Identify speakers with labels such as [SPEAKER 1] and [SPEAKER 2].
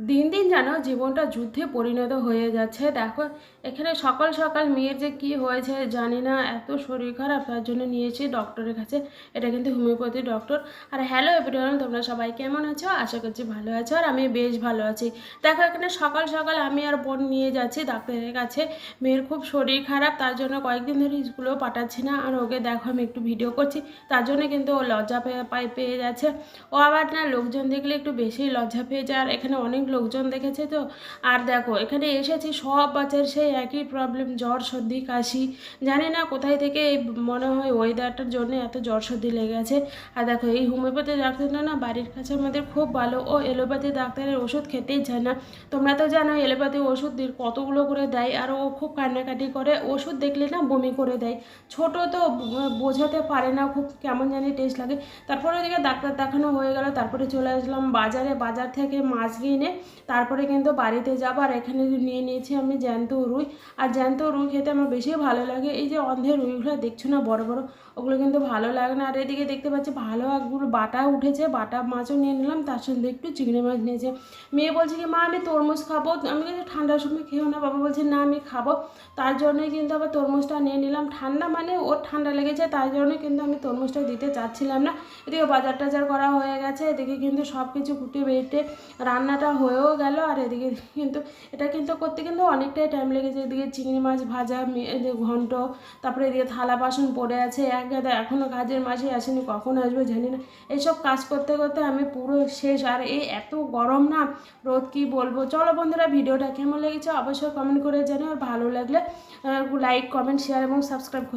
[SPEAKER 1] দিন দিন যেন জীবনটা যুদ্ধে পরিণত হয়ে যাচ্ছে। দেখো, এখানে সকাল সকাল মেয়ের যে কি হয়েছে জানি না, এত শরীর খারাপ, তার জন্য নিয়েছি ডক্টরের কাছে। এটা কিন্তু হোমিওপ্যাথি ডক্টর। আর হ্যালো এভরিওয়ান, তোমরা সবাই কেমন আছো? আশা করছি ভালো আছো, আর আমি বেশ ভালো আছি। দেখো, এখানে সকাল সকাল আমি আর বোন নিয়ে যাচ্ছি ডাক্তারের কাছে। মেয়ের খুব শরীর খারাপ, তার জন্য কয়েকদিন ধরে স্কুলেও পাঠাচ্ছি না। আর ওকে দেখো, আমি একটু ভিডিও করছি, তার জন্য কিন্তু ও লজ্জা পেয়ে যাচ্ছে। ও আবার না, লোকজন দেখলে একটু বেশি লজ্জা পেয়ে যায়। আর এখানে অনেক লোকজন দেখেছে তো। আর দেখো, এখানে এসেছি, সব বাচ্চার সেই একই প্রবলেম, জ্বর সর্দি কাশি। জানি না কোথায় থেকে এই মনে হয় ওয়েদারটার জন্য এত জ্বর সর্দি লেগে গেছে। আর দেখো, এই হোমিওপ্যাথি ডাক্তারটা না বাড়ির কাছে আমাদের খুব ভালো। ও এলোপ্যাথি ডাক্তারের ওষুধ খেতেই চায় না। তোমরা তো জানো এলোপ্যাথি ওষুধ কতগুলো করে দেয়, আর ও খুব কান্নাকাটি করে, ওষুধ দেখলে না বমি করে দেয়। ছোট তো বোঝাতে পারে না, খুব কেমন জানি টেস্ট লাগে। তারপরে ওদিকে ডাক্তার দেখানো হয়ে গেল, তারপরে চলে আসলাম বাজারে। বাজার থেকে মাছ কিনে তারপরে কিন্তু বাড়িতে যাবো। আর এখানে নিয়ে নিয়েছি আমি জ্যান্ত রুই। আর জ্যান্ত রুই খেতে আমার বেশি ভালো লাগে। এই যে অন্ধের রুইগুলো দেখছো না, বড় বড়, ওগুলো কিন্তু ভালো লাগে না। আর এদিকে দেখতে পাচ্ছি ভালো একগুলো বাটা উঠেছে, বাটা মাছও নিয়ে নিলাম, তার সঙ্গে একটু চিংড়ি মাছ নিয়েছে। মেয়ে বলছে কি, মা আমি তরমুজ খাবো। আমি কিন্তু ঠান্ডার সময় খেও না। বাবা বলছে না আমি খাবো। তার জন্যই কিন্তু আবার তরমুজটা নিয়ে নিলাম। ঠান্ডা মানে ওর ঠান্ডা লেগেছে, তার জন্যই কিন্তু আমি তরমুজটা দিতে চাচ্ছিলাম না। এদিকে বাজার টাজার করা হয়ে গেছে, এদিকে কিন্তু সব কিছু কুটে বেটে রান্নাটা হয়েও গেল। আর এদিকে কিন্তু এটা কিন্তু করতে কিন্তু অনেকটাই টাইম লেগেছে। এদিকে চিংড়ি মাছ ভাজা, ঘন্ট, তারপরে এদিকে থালা বাসন পড়ে আছে এক গাদা, এখনও কাজের মাসে আসেনি, কখন আসবে জানি না। এইসব কাজ করতে করতে আমি পুরো শেষ। আর এই এত গরম না, রোদ কি বলবো। চলো বন্ধুরা, ভিডিওটা কেমন লেগেছে অবশ্যই কমেন্ট করে জানিও। আর ভালো লাগলে লাইক কমেন্ট শেয়ার এবং সাবস্ক্রাইব করতে